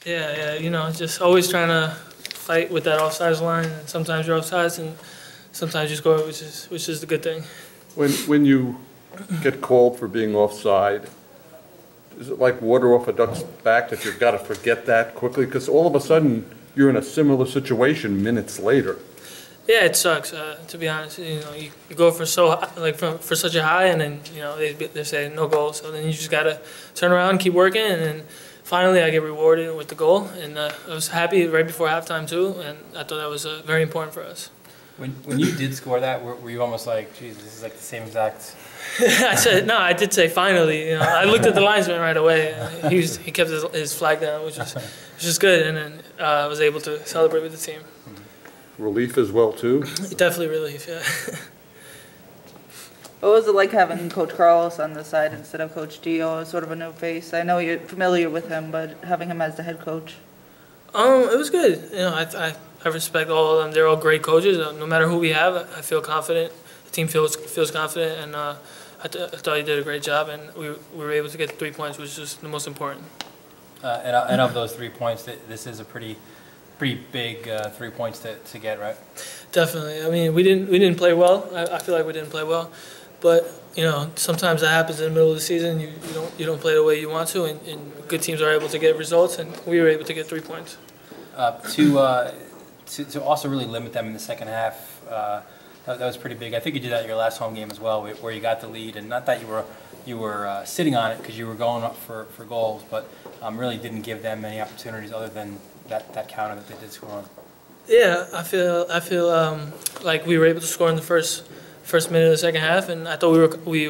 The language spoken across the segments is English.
Yeah, just always trying to fight with that offsides line. And sometimes you're offsides, and sometimes you score, which is the good thing. When you get called for being offside, is it like water off a duck's back that you've got to forget that quickly? Because all of a sudden you're in a similar situation minutes later. Yeah, it sucks. To be honest, you go for for such a high, and then they say no goal. So then you just gotta turn around, keep working, and then finally I get rewarded with the goal. And I was happy right before halftime too, and I thought that was very important for us. When you did score that, were you almost like, geez, this is like the same exact? I did say finally. I looked at the linesman right away. He kept his flag down, which is good, and then I was able to celebrate with the team. Relief as well, too? Definitely relief, yeah. What was it like having Coach Carlos on the side instead of Coach Dio, sort of a new face? I know you're familiar with him, but having him as the head coach? It was good. I respect all of them. They're all great coaches. No matter who we have, I feel confident. The team feels confident, and I thought he did a great job, and we were able to get 3 points, which is the most important. And of those 3 points, this is a pretty big 3 points to get, right? Definitely. I mean, we didn't play well. I feel like we didn't play well, but sometimes that happens in the middle of the season. You don't play the way you want to, and good teams are able to get results, and we were able to get 3 points. To also really limit them in the second half, that was pretty big. I think you did that in your last home game as well, where you got the lead, and not that you were sitting on it because you were going up for goals, but really didn't give them any opportunities other than that counter that they did score on. Yeah, I feel like we were able to score in the first minute of the second half, and I thought we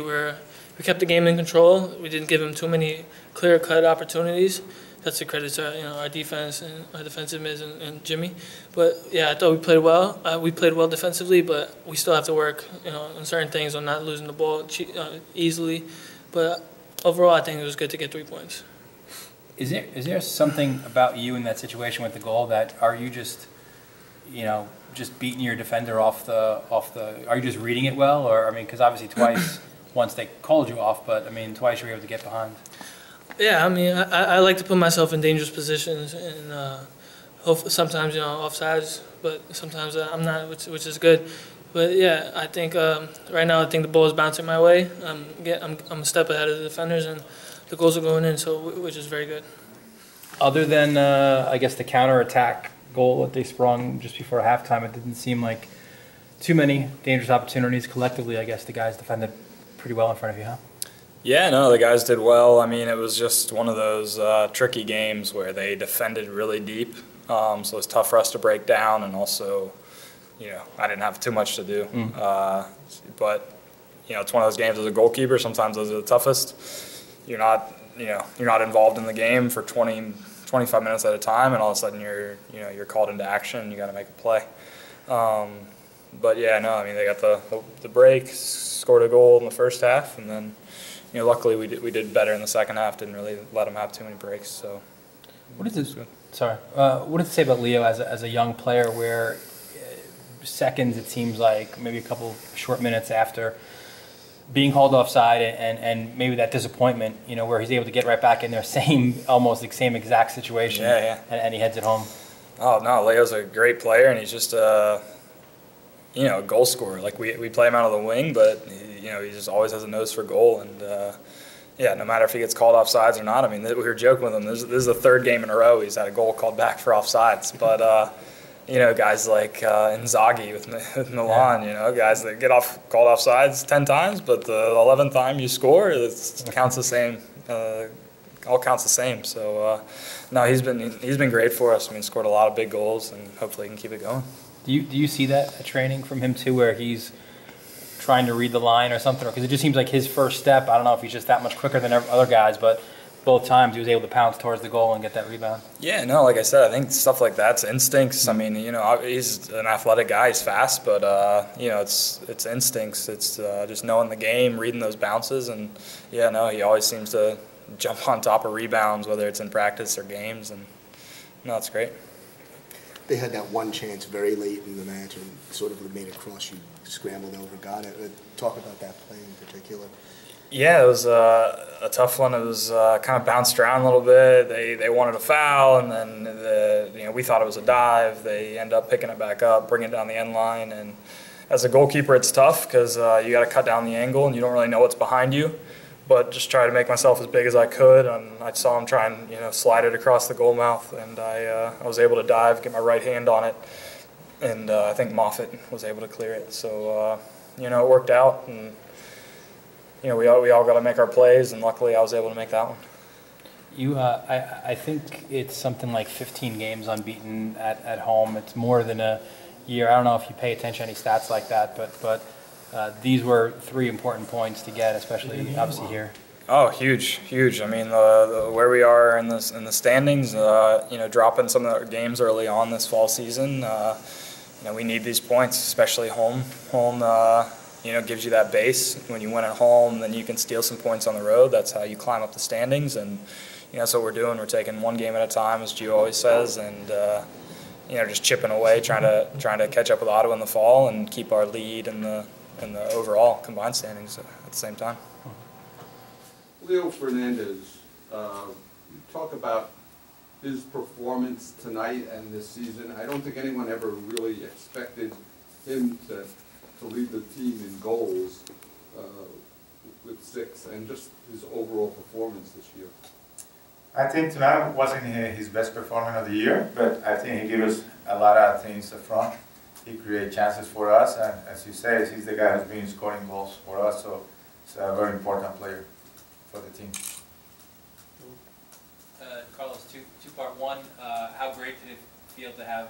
kept the game in control. We didn't give them too many clear-cut opportunities. That's a credit to our defense and our defensive mids and Jimmy. But yeah, I thought we played well. We played well defensively, but we still have to work, on certain things, on not losing the ball easily. But overall, I think it was good to get 3 points. Is there something about you in that situation with the goal that are you just beating your defender off the? Are you just reading it well, or because obviously twice, once they called you off, but twice you were able to get behind. Yeah, I like to put myself in dangerous positions, and sometimes offsides, but sometimes I'm not, which is good. But yeah, I think right now the ball is bouncing my way. I'm a step ahead of the defenders, and the goals are going in, which is very good. Other than I guess the counter-attack goal that they sprung just before halftime, it didn't seem like too many dangerous opportunities. Collectively, I guess the guys defended pretty well in front of you, huh? Yeah, no, the guys did well. It was just one of those tricky games where they defended really deep, so it was tough for us to break down, and also, I didn't have too much to do. But it's one of those games as a goalkeeper. Sometimes those are the toughest. You're not involved in the game for 25 minutes at a time, and all of a sudden you're called into action. You got to make a play. But yeah, no, they got the break, scored a goal in the first half, and then. Luckily we did better in the second half. Didn't really let them have too many breaks. So, what does it say about Leo as a young player? Where seconds, it seems like maybe a couple short minutes after being called offside, and maybe that disappointment, where he's able to get right back in there, almost the same exact situation, and he heads it home. Oh no, Leo's a great player, and he's just a goal scorer. Like we play him out of the wing, but he just always has a nose for goal, and no matter if he gets called offsides or not. We were joking with him. This is the third game in a row he's had a goal called back for offsides. But guys like Inzaghi with Milan, guys that get called offsides 10 times, but the 11th time you score, it counts the same. All counts the same. So no, he's been great for us. Scored a lot of big goals, and hopefully he can keep it going. Do you see that at training from him too, where he's trying to read the line or something? Because it just seems like his first step, I don't know if he's just that much quicker than other guys, but both times he was able to pounce towards the goal and get that rebound. Yeah, no, like I said, I think stuff like that's instincts. He's an athletic guy, he's fast, but it's instincts. It's just knowing the game, reading those bounces, and he always seems to jump on top of rebounds, whether it's in practice or games, and no, it's great. They had that one chance very late in the match and sort of made a cross. You scrambled over, got it. Talk about that play in particular. Yeah, it was a tough one. It was kind of bounced around a little bit. They wanted a foul, and then we thought it was a dive. They end up picking it back up, bringing it down the end line. And as a goalkeeper, it's tough because you got to cut down the angle, and you don't really know what's behind you. But just try to make myself as big as I could, and I saw him try and slide it across the goal mouth, and I was able to dive, get my right hand on it, and I think Moffitt was able to clear it. So it worked out, and we all got to make our plays, and luckily I was able to make that one. I think it's something like 15 games unbeaten at home. It's more than a year. I don't know if you pay attention to any stats like that, but these were 3 important points to get, especially obviously here. Oh, huge. I mean, where we are in the standings, dropping some of the games early on this fall season, we need these points, especially home. Home, gives you that base. When you win at home, then you can steal some points on the road. That's how you climb up the standings, and that's what we're doing. We're taking one game at a time, as Gio always says, and just chipping away, trying to catch up with Ottawa in the fall and keep our lead in the overall combined standings at the same time. Leo Fernandes, you talk about his performance tonight and this season. I don't think anyone ever really expected him to lead the team in goals with 6, and just his overall performance this year. I think tonight wasn't his best performance of the year, but I think he gave us a lot of things up front. He created chances for us, and as you say, he's the guy who's been scoring goals for us, so he's a very important player for the team. Carlos, two-part. One, how great did it feel to have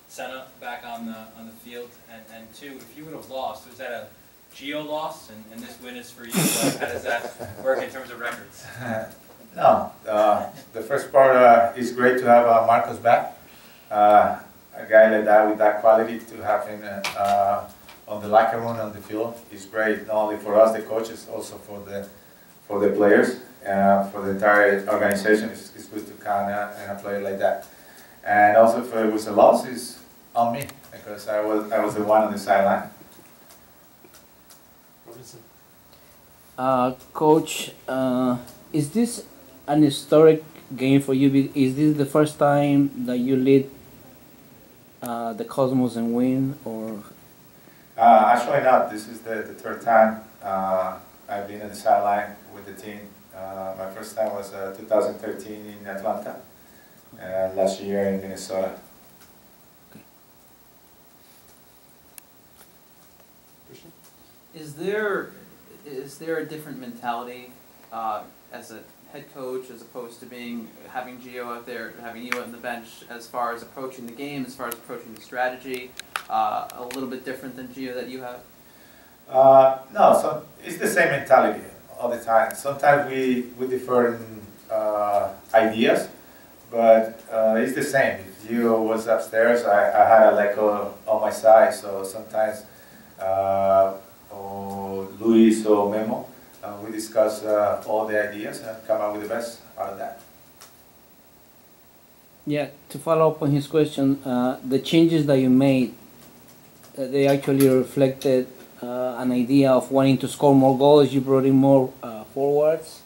Senna back on the field? And 2, if you would have lost, was that a Gio loss, and this win is for you? How does that work in terms of records? No, the first part is great to have Marcos back. A guy like that with that quality, to have him on the locker room, on the field, is great. Not only for us, the coaches, also for the players, for the entire organization. It's good to count on a player like that. And also, if it was a loss, it's on me, because I was the one on the sideline. Coach, is this an historic game for you? Is this the first time that you lead the Cosmos and win, or? Actually not. This is the 3rd time I've been on the sideline with the team. My first time was 2013 in Atlanta, and last year in Minnesota. Is there a different mentality as a head coach as opposed to having Gio out there, having you on the bench, as far as approaching the game, as far as approaching the strategy, a little bit different than Gio that you have? No, so it's the same mentality all the time. Sometimes we differ in ideas, but it's the same. If Gio was upstairs, I had Aleko on my side, so sometimes or Luis or Memo, we discuss all the ideas and come up with the best out of that. Yeah, to follow up on his question, the changes that you made, they actually reflected an idea of wanting to score more goals. You brought in more forwards.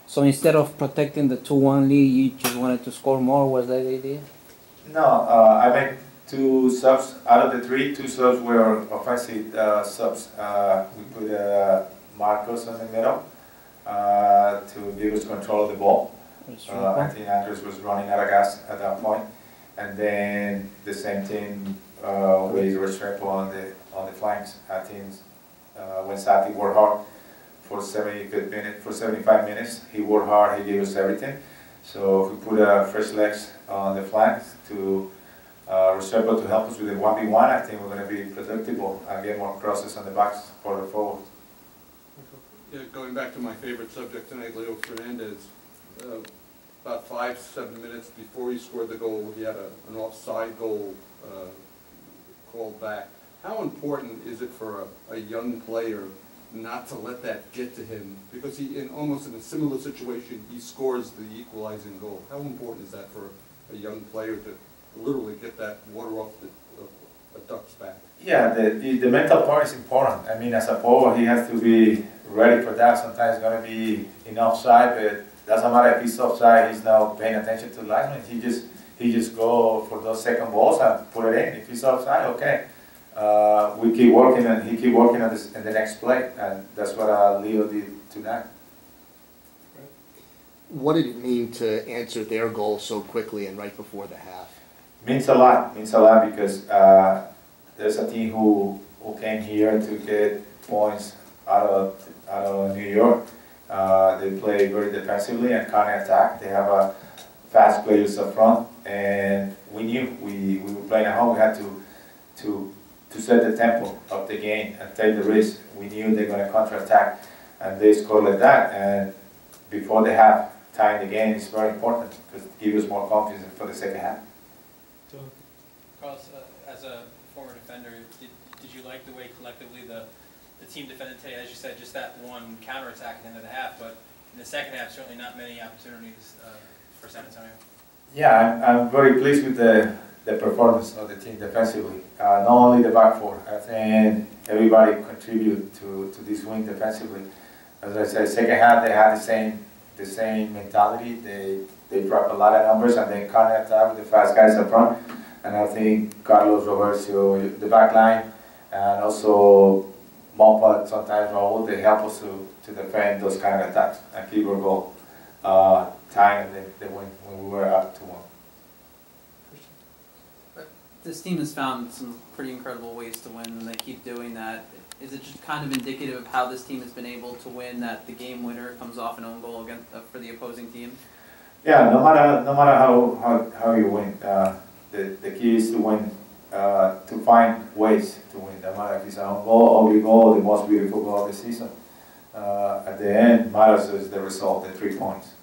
So instead of protecting the 2-1 lead, you just wanted to score more. Was that the idea? No, I made 2 subs. Out of the 3, 2 subs were offensive subs. We put Marcos in the middle to give us control of the ball. I think Andres was running out of gas at that point. And then the same thing with Restrepo on the flanks. I think when Sati worked hard for 75 minutes, he worked hard, he gave us everything. So if we put fresh legs on the flanks to Restrepo to help us with the 1v1, I think we're going to be predictable and get more crosses on the backs for the forward. Yeah, going back to my favorite subject tonight, Leo Fernandes, about 5-7 minutes before he scored the goal, he had an offside goal called back. How important is it for a young player not to let that get to him? Because almost in a similar situation, he scores the equalizing goal. How important is that for a young player to literally get that water off a Ducks back? Yeah, the mental part is important. I mean, as a forward, he has to be ready for that. Sometimes it's going to be in offside, but doesn't matter if he's offside, he's not paying attention to the linesman. He just go for those second balls and put it in. If he's offside, okay. We keep working, and he keep working on this in the next play, and that's what Leo did tonight. What did it mean to answer their goal so quickly and right before the half? Means a lot because there's a team who came here to get points out of New York. They play very defensively and counter-attack. They have a fast players up front, and we knew we were playing at home. We had to set the tempo of the game and take the risk. We knew they're going to counter-attack, and they scored like that. And before they have time the game is very important because it gives us more confidence for the second half. So, Carlos, as a former defender, did you like the way collectively the team defended today? As you said, just that one counterattack at the end of the half, but in the second half, certainly not many opportunities for San Antonio. Yeah, I'm very pleased with the performance of the team defensively. Not only the back four, I think everybody contributed to this win defensively. As I said, second half they had the same mentality. They dropped a lot of numbers and then counter-attack with the fast guys up front. And I think Carlos, Roberto, the back line, and also Maurer, sometimes Raul, they help us to defend those kind of attacks and keep our goal tying the win when we were up 2-1. This team has found some pretty incredible ways to win, and they keep doing that. Is it just kind of indicative of how this team has been able to win, that the game winner comes off an own goal against, for the opposing team? Yeah, no matter how you win, the key is to win, to find ways to win. No matter if it's an own goal, ugly goal, the most beautiful goal of the season. At the end, matters is the result, the 3 points.